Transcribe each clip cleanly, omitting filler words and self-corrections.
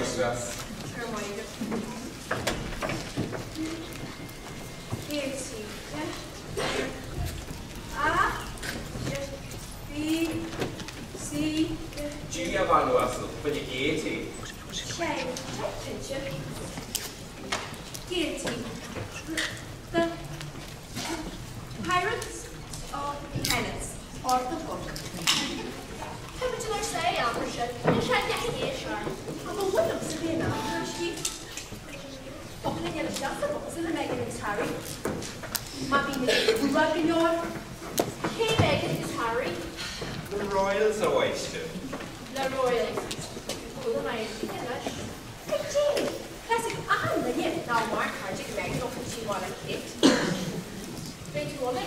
stress. Julia van Wassel, van je Gaity. Gaity. The Pirates of Tennis, or the book. How would you say, Albershot? I'm trying to get a sure. I'm a woman, Savannah. She. Opening your just a box in the Megan is Harry. Maybe the rubbing your. Hey, Megan is Harry. The Royals are wasted. The Royals. Oh, the Royals. Hey, Jane. Classic. I'm the yet now, Mark Hardick, Megan, off she want a kid. Big woman,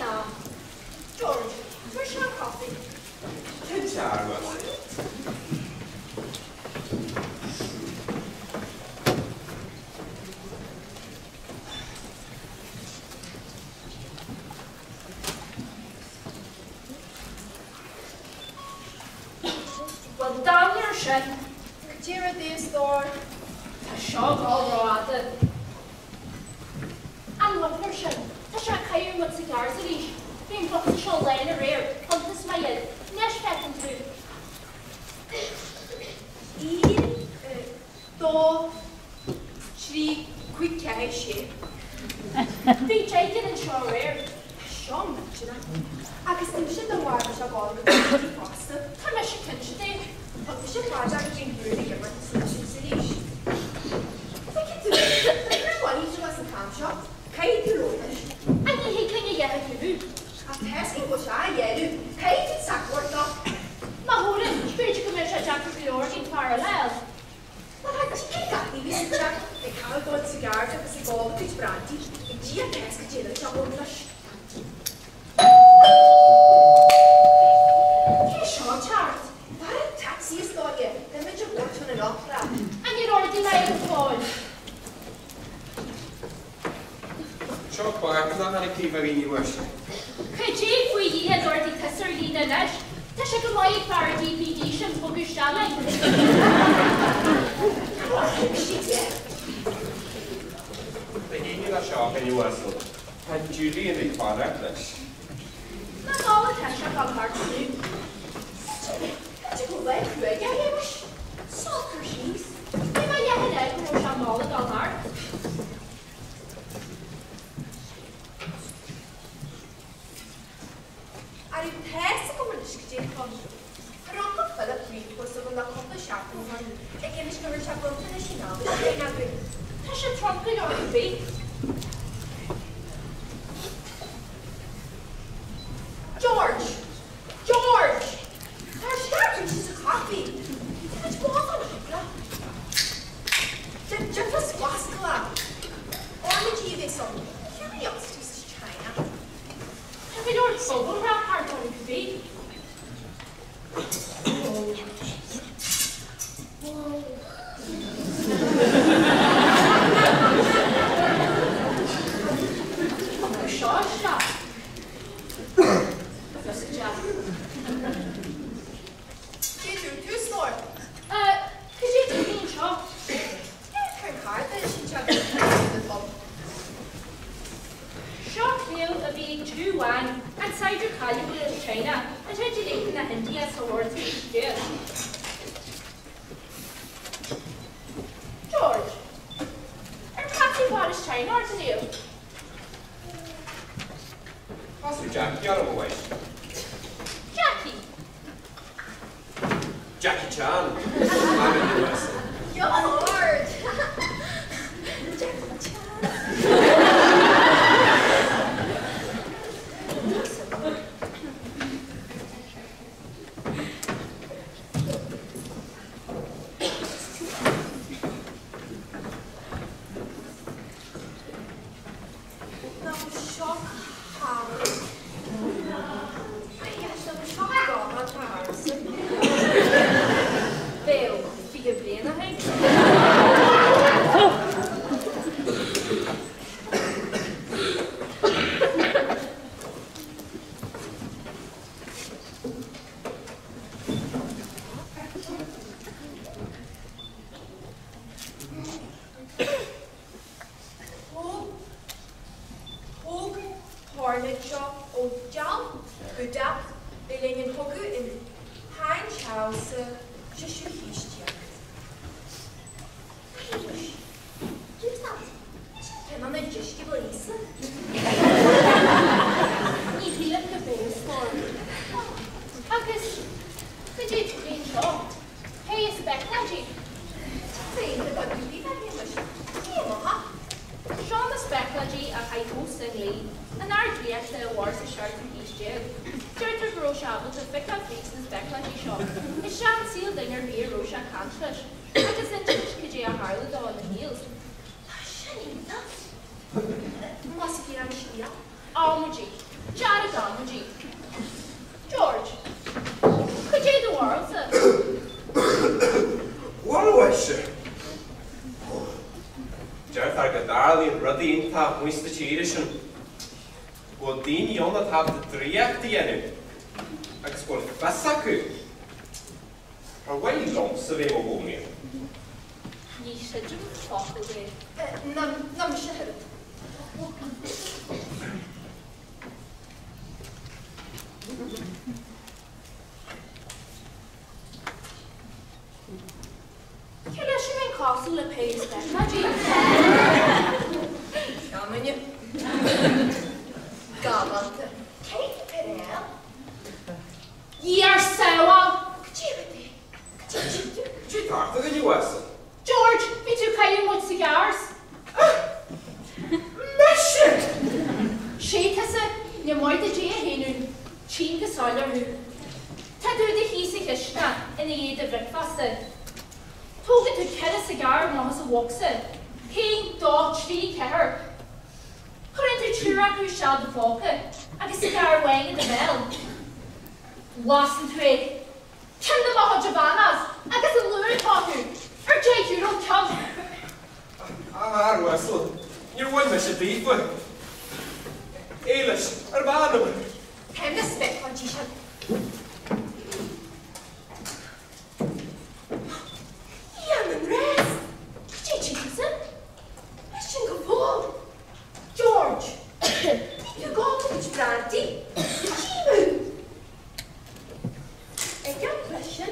George, where's your coffee? Kids are, was it? Well, down your shed. Could you read this door? A shop all rather. And what your shed? The shack higher with cigars at each. Being brought to show lane a rear. On this my head. Nesh fetting through. Ian, do, three, quick cash. Be taken and show rear. Show much of that. I guess I'm sure the water shall go the faster. Come as you can today. But the ship was actually really given to Solution City. We can do it. Everyone each of us in camp shop. Kate to Romish. And you hate when you get a canoe. I'm testing what I get. Kate and Sackworth up. Mahoran, straight to commercial Jack of the Org in parallel. Well, I think that he was Jack. They can't go to cigars at the cigar with his brandy. And Gia test could you look at Romish. Hey, Sean Charles. That taxi is got you. Then would you watch on an opera? And you're already lying on the phone. Chuck Bark, not had a key very new worship. Could you, if we had already kissed her Lena Nash, to check a white bar DPD shins for your shalling? They gave me that shop and you Wassel. Had Julie and the father English. Not all attention on hard to do. Could you go back to it? Yeah, wish. Soccer shoes. Maybe I had a gross on all the dog heart. Are you testing over the schedule? Rock of Philip Reed was the one that caught the shop in one. Again, it's never shop on finishing now. I should trump it on the beat. George! George! There's starting just a coffee. It's water. Just a squash club. Orange TV song. Curiosities is China. And we don't bubble wrap hard on it could be. Whoa. Whoa. Oh, shot. That's a job. Too slow. Could you take me in shop? Yeah, turn card, then she chugged the pub. Shop field a big 2-1 and side your caliber in China and tried to link in the India towards each year. George, are Patsy Paris China or to you? Pastor Jackie, out of the way. Jackie. Jackie Chan. I'm in the Wassel. Your lord. Jackie Chan. wars a shirt and each jail. Dirter Rosha was a fickle face in Speacláidí shop. His shan sealed dinger beer Rosha Canchlish. I just sent Kajay a Harley on the heels. Shanita? Must be on Shia. Almuji. Jared Almuji. George. Kajay the world, sir. What was she? Jared Argadali and Ruddy in Tap Mr. Cherishan. Well, Dean Yonat have the three at the end. I export Fasaku. Or why long survey of women? You should talk away. Nam shahid. Kilashman Castle of Péire Speacláidí. Coming you. Galante. Kate Péire. Ye are sour. She talked to the US. George, me too kind of cigars. Mission! She has a new more the Jay Henu, Chean the Solar who. Tadu the Hisi Kishna in the Yed of breakfast. Told it to kill a cigar and almost walks in. King, dog, tree, care. Current to Chirac who shall the pocket, and a cigar weighing in the bell. Lost and twig. Kill the Mahajavanas, and get a lure talker. Or Jake, you don't come. Wessel, you're one mission deep. Eilish, Urbano. Time to spit, Conchita. Yaman rest. Chichison. Mission go forward. George. You go to which brandy? Chimu. A young question.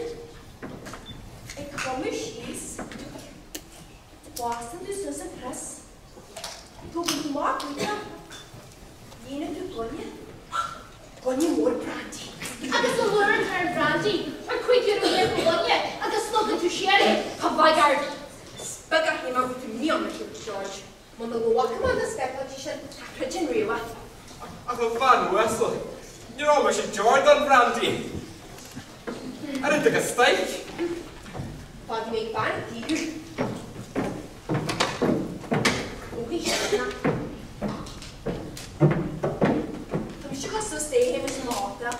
A commercials. Wasn't this as a press? To be marked with them. Yena to Gonya more brandy. I guess the learn her brandy. Or quick you don't live Gonya. I guess look into sherry. Come by guard. Spagger him out to me on the ship, George. When the walk on the Speacláidí Christian Rewa. I have fun, Wessel. You're almost a Jordan brandy. I didn't take a steak. But make brandy, you. Okay, shut stay here with Martha.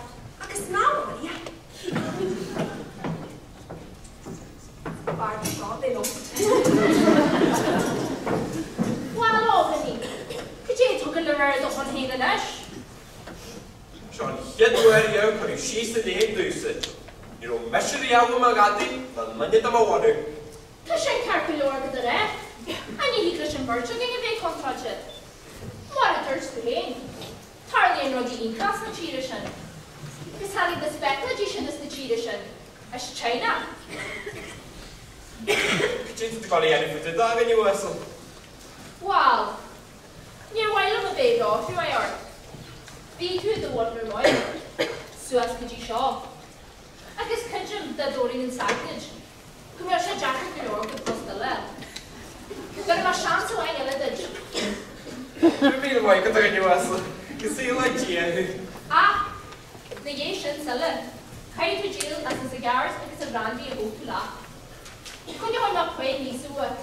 I can smell Maria. Barbie shot, they know. Well, Albany, could you take a little of one hand and ash? Sean, hit where you are, but she's the name to it. You don't measure the album I got it, but money to my water. Christian Carpilor with the rest. And you Christian Birch again if they contract it. What a thirst to hang. Tarly and Roddy in class and Cheerishan. Because having the Speacláidí is the Cheerishan. As China. Could you call the end of the dog in your Wessel? Wow. Near while of a baby off you I are. Be to the Wonder Royal. So as could you shaw. I guess Kitchen the Doring and Sackage. Commercial jacket for your good plus the left. But I'm a chance to I get it. You mean why could I get you Wessel? You see like you. Ah, the Yashin seller. Carry to jail as the cigars because of brandy a boat to laugh. Could you not quite me so work?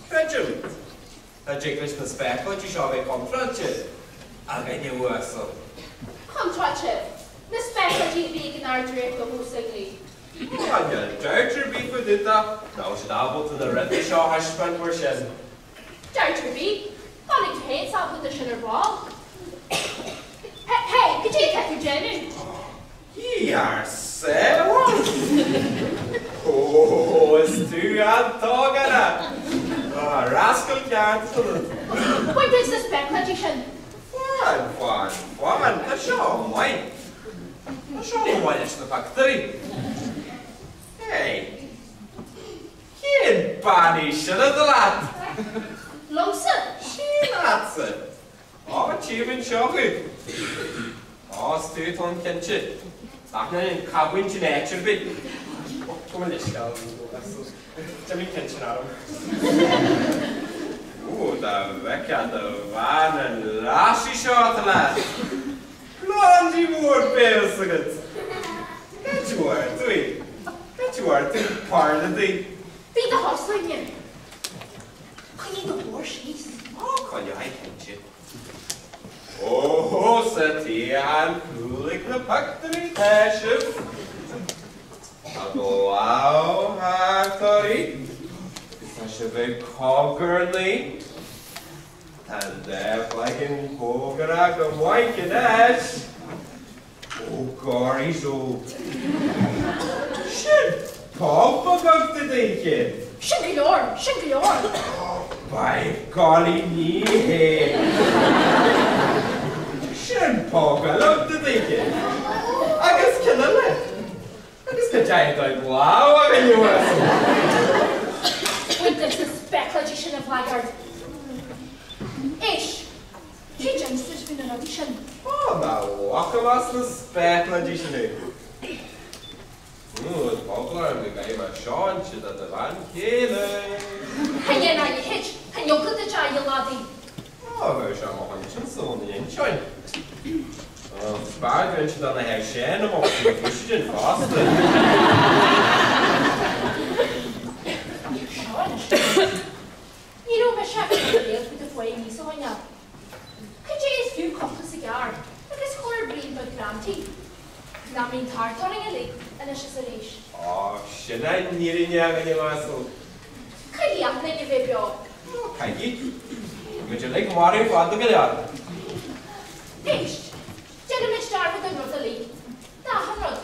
Benjamin, a jiggles the Speacláidí shall be contracted. I'll get you Wessel. Contracted. The Speacláidí being our direct the whole signally. Oh, you Dr. B for did that. Now should able to the red shaw husband for Shen. Dr. B, calling to hands up with the sugar ball. Hey, could you take your Jenny? Ye are seven. Oh, it's too hard talking. Oh, rascal can't. What does the Speacláidí Cheann? Fun. The show, mine. The show, mine is the factory. Hey, you banish the lad. Lumsa? She that's it. Oh, achievement shocking. Oh, stay on kitchen. That's not in cabin to nature bit. Come on, let's go. Jimmy Kinchin Adam. Ooh, the vecchia the van and lashy shot lad. Blondie more bells again. Get you are doing. Get you are doing part of the. Be the hustling here. Can you the horse she's? Oh, can you? I can't you. Oh, Sati and Chloich the factory tashif. Wow, Harry. Such a big coggerly. And there, like in Bogarag and White and Ash. Oh, gory so. Shit, Papa got the day, kid. Shingalor, Shingalor. Oh, by golly, knee. Shit, Papa got the day, kid. I guess kill it. Agus go deag dóibh láú a bhí uas. With the Speacláidí sin a bhagart. Ish. She just been an audition. Oh, now walk us the Speacláidí sin. The Poblar the guy was Sean should at the van Kayla. And you know you hitch, and you'll put the child laddie. Oh, there's a hunting so the inchine. Bad when she done a hair Cheann of Chloich Cheann Fhaola. You know, my chef is with the flame, so I know. Could you use few cups of cigar? Because color green but granty. That means hard turning a leg, and it's just a leash. Oh, shouldn't I need in young any muscle? Could you have made a baby? Peggy, would you like more if I look at it? Ish. Gentlemen start with another league. Nah, I'm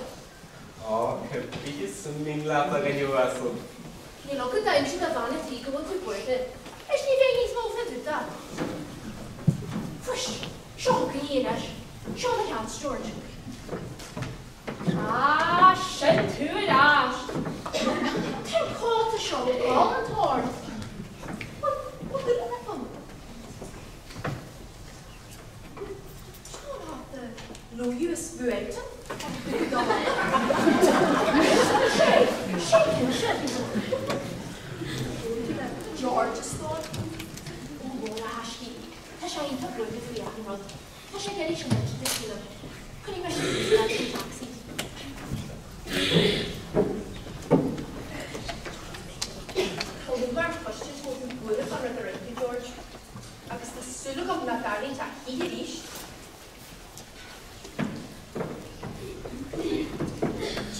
Oh, que some mean laugh like you muscle. You look at the into the vanity go to work it. Is she doing his move to do that? First, show can you Ash. Show the house, George. Ah, shit to it, Ash. Take call to show it all and hard. What did it happen? Show off the low US built. George thought, oh, Ashley, has I ain't a good if we haven't run. Has I get it to this killer? Could you imagine this taxi? Oh, the mark questions wasn't good if I read the rugby, George. I was the suluk of Natali to Hirish.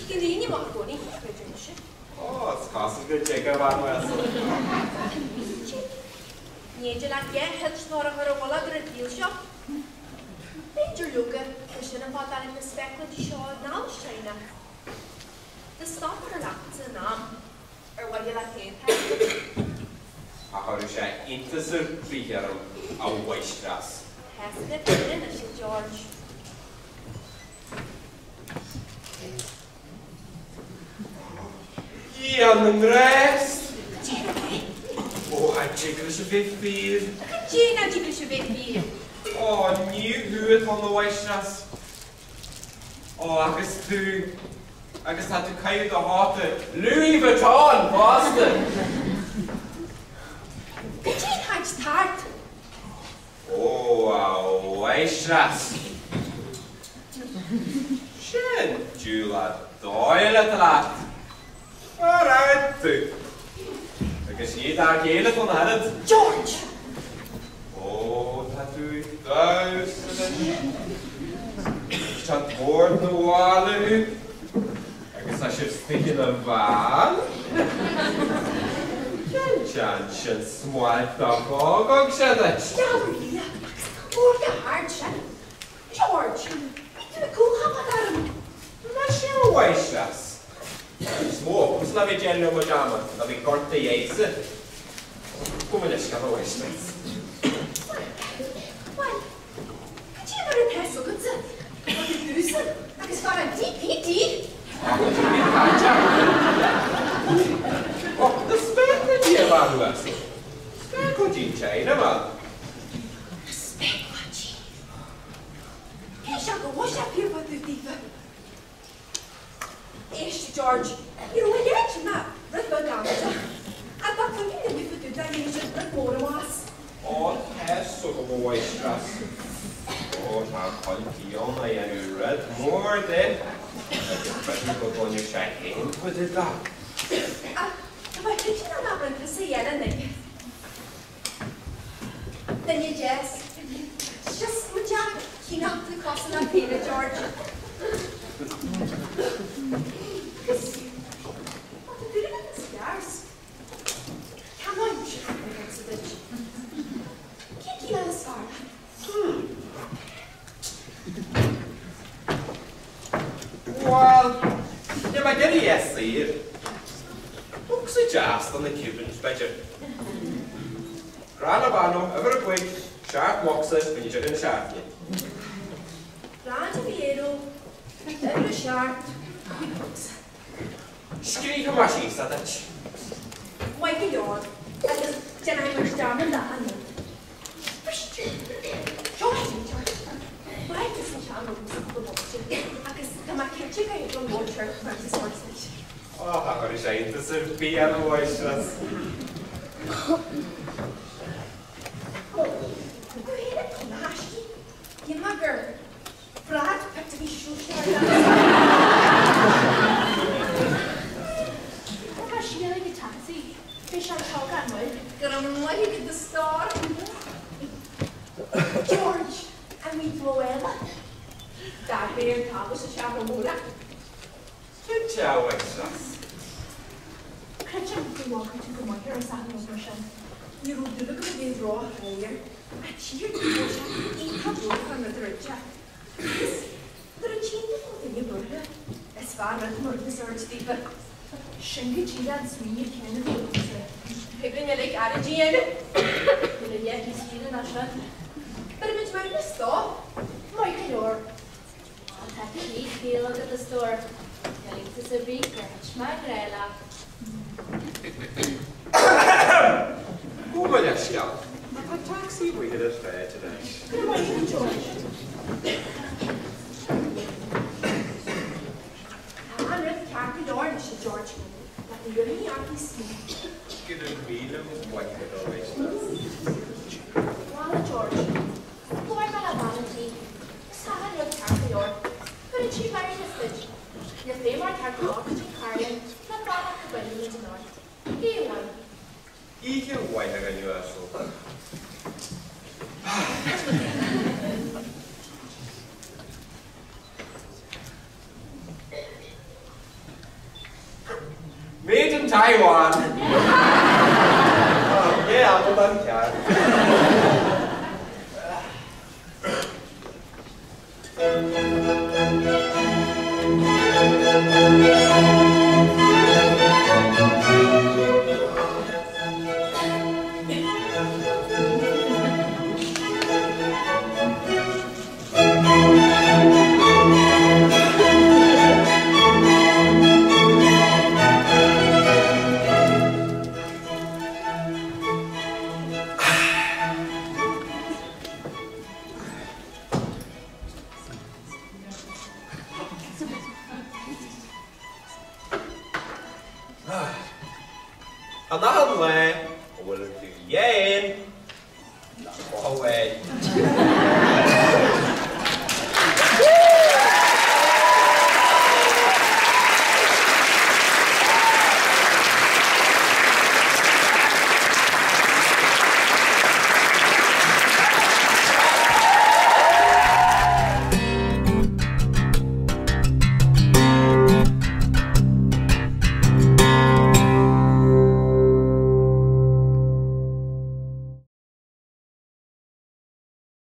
Chicken Mahoney, Oh, it's costing good Jacob on muscle. Needje laat jij het snorren voor een wallet in deal shop. Major Luca, we should have bought that in the Speacláidí shop now, China. The stopper lacht zijn naam. Or what you like heen. How is I interested here a Weisstrasse? Has it been in it, George? Ja, en de rest. Oh, hij jiggelt zo veel vier. Gina jiggelt zo veel vier. Oh, nieuw huwet van de Weisstrasse. Oh, agus had to kijk de harte Louis Vuitton, Boston. Gina had start. Oh, Weisstrasse. Schön, Jula, doile te laat. Alright, tu. Agus je daar gele van het. George. Oh, dat doe ik thuis. Ik sta voor de wallen. Agus als je stik in de waan. Jan smalt toch ook zet. Ja, Maria. Hoor je hard, George. You cool happen. Maar je Weisstrasse. Små, så vi gjelder om å jamme, da vi kort til jeise. Kom med det, på Weisstrasse. Well, could you ever pass a good set? What did you say? I just got a DPD. Oh, det Speacláidí var du altså. Speacláidí China, vel? Speacláidí. Hey, Shaka, what's that here about the diva? Ish, George. You know, when you're actually not, let's go down. that you should put more of us. Oh, that's so good, Waistress. Oh, how contión I am read more than the go on your shack in with it up. But did you not have to say anything? Then you just would you keep up the cost of that Péire, George? Because what to do with the stairs? Come on, you should have against the ditch. Can't you let us start? Well, you might get a yes here. What's it just on the Cuban's budget? Granabano, ever a quick, sharp moxes when you're in a sharp. Ranjaviero, ever a sharp, quick books. Skinny Kamashi, said that. Wake a yawn, and just Jennifer's down in the hand. Why does the child look the box? Because the market chicken is from water versus horses. Oh, how are you saying this is beer voiceless? You mugger, Brad, have to be shooting her What has she like a taxi? Fish on chalk and wood. Gonna mighty at the star. George, and we Fhaola. That bear Thomas a Chavamura. Good job, Waistress. Christian, we walk to come on here and sat in the bush. You will do look at these raw here. I cheered the bush and eat her broke on the richer. There are changes in the burger. As far as more desserts, but Shingy cheese and sweet candy foods. People like Aragian. You yet he's here in a shot. But if it's where to stop, my door. I'll take a neat deal at the store. Going to the big branch, my grella. Hoe wil je schel? Een taxi moet je dat feitje doen. Good morning, George. I'm with Kathy Dorn, she George. But the really young is sweet. Good een wielen of wat je dat alweer Walla George. Boy, my vanity. Sarah with Kathy Dorn. But it's she very message. Your favorite Kathy Dorn, she Carlin. Not bad at the wedding tonight. He won. Ik heb white aan je asel. Made in Taiwan. Oh, yeah, well done, Kat. And that way, we'll do yen. Away.